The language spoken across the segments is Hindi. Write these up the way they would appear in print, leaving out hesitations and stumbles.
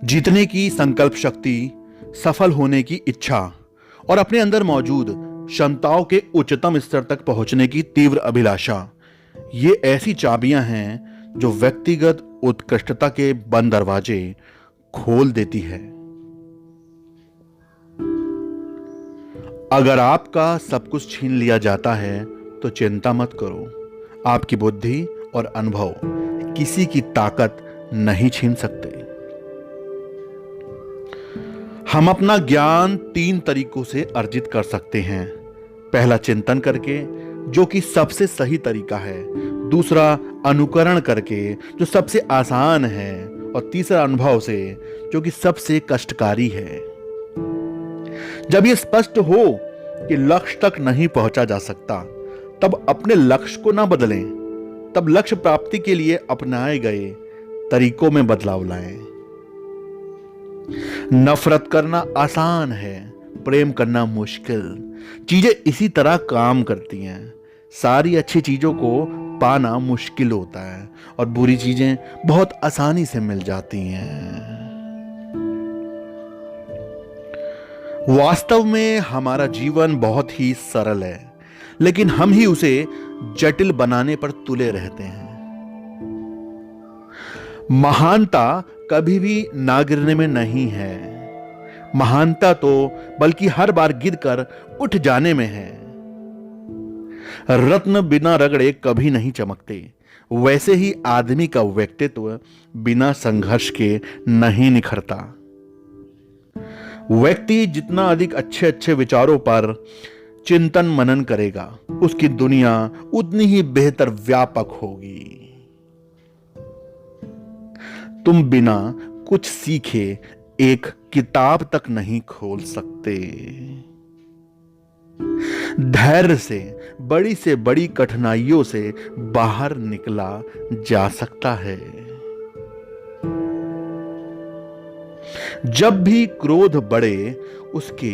जीतने की संकल्प शक्ति, सफल होने की इच्छा और अपने अंदर मौजूद क्षमताओं के उच्चतम स्तर तक पहुंचने की तीव्र अभिलाषा, ये ऐसी चाबियां हैं जो व्यक्तिगत उत्कृष्टता के बंद दरवाजे खोल देती है। अगर आपका सब कुछ छीन लिया जाता है तो चिंता मत करो, आपकी बुद्धि और अनुभव किसी की ताकत नहीं छीन सकते। हम अपना ज्ञान 3 तरीकों से अर्जित कर सकते हैं। पहला, चिंतन करके, जो कि सबसे सही तरीका है। दूसरा, अनुकरण करके, जो सबसे आसान है। और तीसरा, अनुभव से, जो कि सबसे कष्टकारी है। जब यह स्पष्ट हो कि लक्ष्य तक नहीं पहुंचा जा सकता, तब अपने लक्ष्य को ना बदलें। तब लक्ष्य प्राप्ति के लिए अपनाए गए तरीकों में बदलाव लाएं। नफरत करना आसान है, प्रेम करना मुश्किल। चीजें इसी तरह काम करती हैं। सारी अच्छी चीजों को पाना मुश्किल होता है और बुरी चीजें बहुत आसानी से मिल जाती हैं। वास्तव में हमारा जीवन बहुत ही सरल है, लेकिन हम ही उसे जटिल बनाने पर तुले रहते हैं। महानता कभी भी ना गिरने में नहीं है। महानता तो बल्कि हर बार गिरकर उठ जाने में है। रत्न बिना रगड़े कभी नहीं चमकते, वैसे ही आदमी का व्यक्तित्व बिना संघर्ष के नहीं निखरता। व्यक्ति जितना अधिक अच्छे अच्छे विचारों पर चिंतन मनन करेगा, उसकी दुनिया उतनी ही बेहतर व्यापक होगी। तुम बिना कुछ सीखे एक किताब तक नहीं खोल सकते। धैर्य से बड़ी कठिनाइयों से बाहर निकला जा सकता है। जब भी क्रोध बढ़े, उसके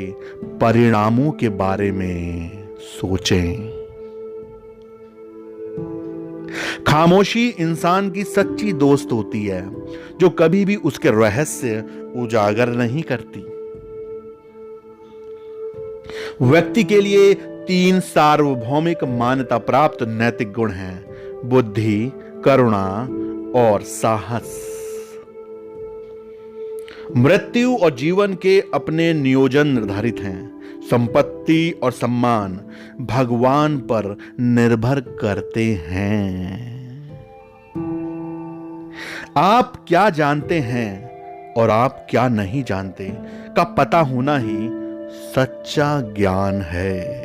परिणामों के बारे में सोचें। खामोशी इंसान की सच्ची दोस्त होती है, जो कभी भी उसके रहस्य उजागर नहीं करती। व्यक्ति के लिए 3 सार्वभौमिक मान्यता प्राप्त नैतिक गुण हैं: बुद्धि, करुणा और साहस। मृत्यु और जीवन के अपने नियोजन निर्धारित हैं। संपत्ति और सम्मान भगवान पर निर्भर करते हैं। आप क्या जानते हैं और आप क्या नहीं जानते का पता होना ही सच्चा ज्ञान है।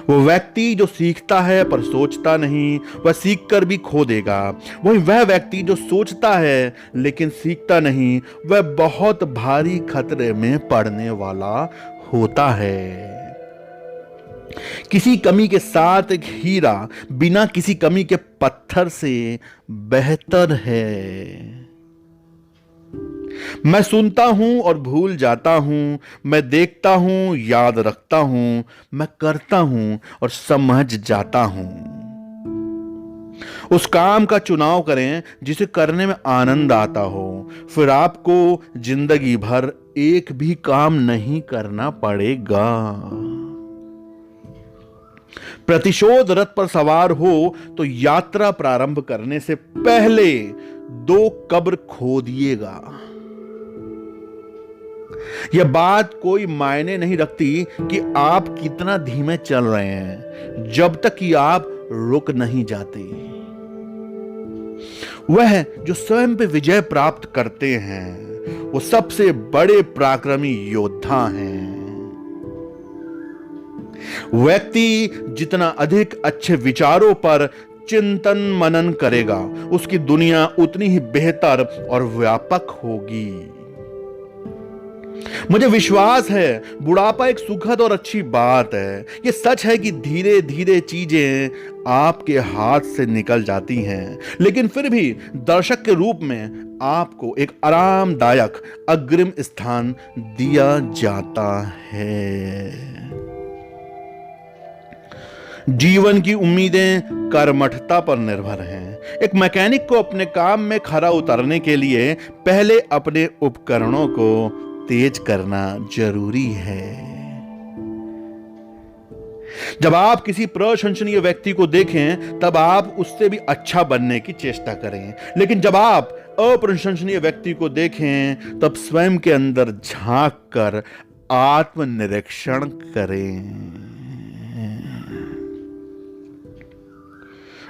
वो व्यक्ति जो सीखता है पर सोचता नहीं, वह सीखकर भी खो देगा। वही वह व्यक्ति जो सोचता है लेकिन सीखता नहीं, वह बहुत भारी खतरे में पड़ने वाला होता है। किसी कमी के साथ एक हीरा बिना किसी कमी के पत्थर से बेहतर है। मैं सुनता हूं और भूल जाता हूं, मैं देखता हूं, याद रखता हूं, मैं करता हूं और समझ जाता हूं। उस काम का चुनाव करें जिसे करने में आनंद आता हो, फिर आपको जिंदगी भर एक भी काम नहीं करना पड़ेगा। प्रतिशोध रथ पर सवार हो तो यात्रा प्रारंभ करने से पहले 2 कब्र खोदिएगा। यह बात कोई मायने नहीं रखती कि आप कितना धीमे चल रहे हैं, जब तक कि आप रुक नहीं जाते। वह जो स्वयं पे विजय प्राप्त करते हैं, वो सबसे बड़े पराक्रमी योद्धा हैं। व्यक्ति जितना अधिक अच्छे विचारों पर चिंतन मनन करेगा, उसकी दुनिया उतनी ही बेहतर और व्यापक होगी। मुझे विश्वास है बुढ़ापा एक सुखद और अच्छी बात है। यह सच है कि धीरे धीरे चीजें आपके हाथ से निकल जाती हैं, लेकिन फिर भी दर्शक के रूप में आपको एक आरामदायक अग्रिम स्थान दिया जाता है। जीवन की उम्मीदें कर्मठता पर निर्भर हैं। एक मैकेनिक को अपने काम में खरा उतरने के लिए पहले अपने उपकरणों को तेज करना जरूरी है। जब आप किसी प्रशंसनीय व्यक्ति को देखें तब आप उससे भी अच्छा बनने की चेष्टा करें, लेकिन जब आप अप्रशंसनीय व्यक्ति को देखें तब स्वयं के अंदर झांक कर आत्मनिरीक्षण करें।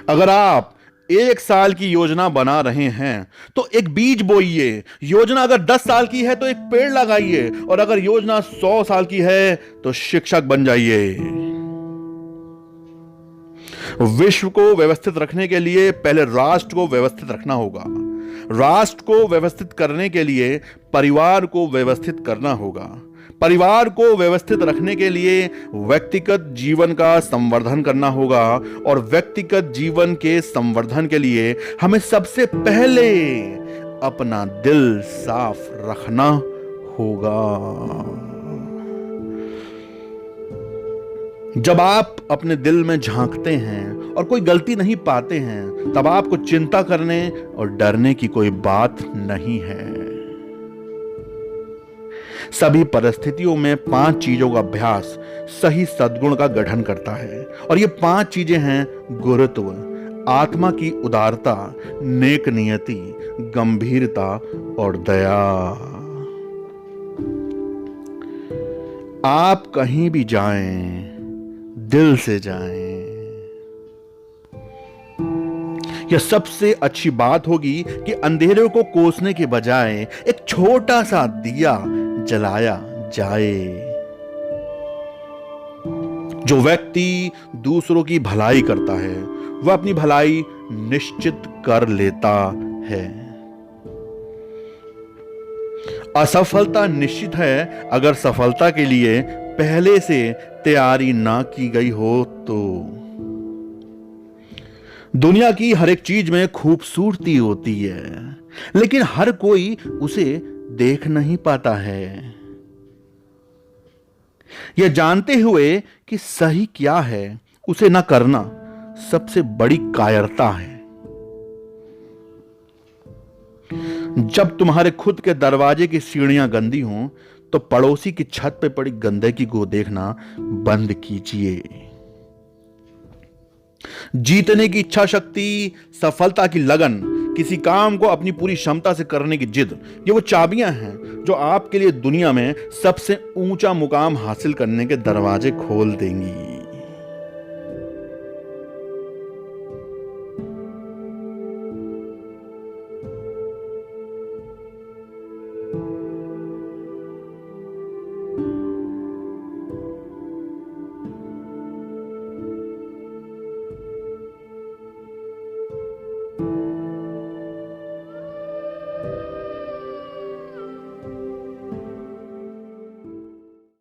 अगर आप 1 साल की योजना बना रहे हैं तो एक बीज बोइए। योजना अगर 10 साल की है तो एक पेड़ लगाइए, और अगर योजना 100 साल की है तो शिक्षक बन जाइए। विश्व को व्यवस्थित रखने के लिए पहले राष्ट्र को व्यवस्थित रखना होगा। राष्ट्र को व्यवस्थित करने के लिए परिवार को व्यवस्थित करना होगा। परिवार को व्यवस्थित रखने के लिए व्यक्तिगत जीवन का संवर्धन करना होगा, और व्यक्तिगत जीवन के संवर्धन के लिए हमें सबसे पहले अपना दिल साफ रखना होगा। जब आप अपने दिल में झांकते हैं और कोई गलती नहीं पाते हैं तब आपको चिंता करने और डरने की कोई बात नहीं है। सभी परिस्थितियों में 5 चीजों का अभ्यास सही सद्गुण का गठन करता है, और ये 5 चीजें हैं: गुरुत्व, आत्मा की उदारता, नेक नियति, गंभीरता और दया। आप कहीं भी जाएं, दिल से जाएं। यह सबसे अच्छी बात होगी कि अंधेरे को कोसने के बजाय एक छोटा सा दिया जलाया जाए। जो व्यक्ति दूसरों की भलाई करता है वह अपनी भलाई निश्चित कर लेता है। असफलता निश्चित है अगर सफलता के लिए पहले से तैयारी ना की गई हो तो। दुनिया की हर एक चीज में खूबसूरती होती है, लेकिन हर कोई उसे देख नहीं पाता है। यह जानते हुए कि सही क्या है उसे ना करना सबसे बड़ी कायरता है। जब तुम्हारे खुद के दरवाजे की सीढ़ियां गंदी हों तो पड़ोसी की छत पे पड़ी गंदगी को देखना बंद कीजिए। जीतने की इच्छा शक्ति, सफलता की लगन, किसी काम को अपनी पूरी क्षमता से करने की जिद, ये वो चाबियां हैं जो आपके लिए दुनिया में सबसे ऊंचा मुकाम हासिल करने के दरवाजे खोल देंगी।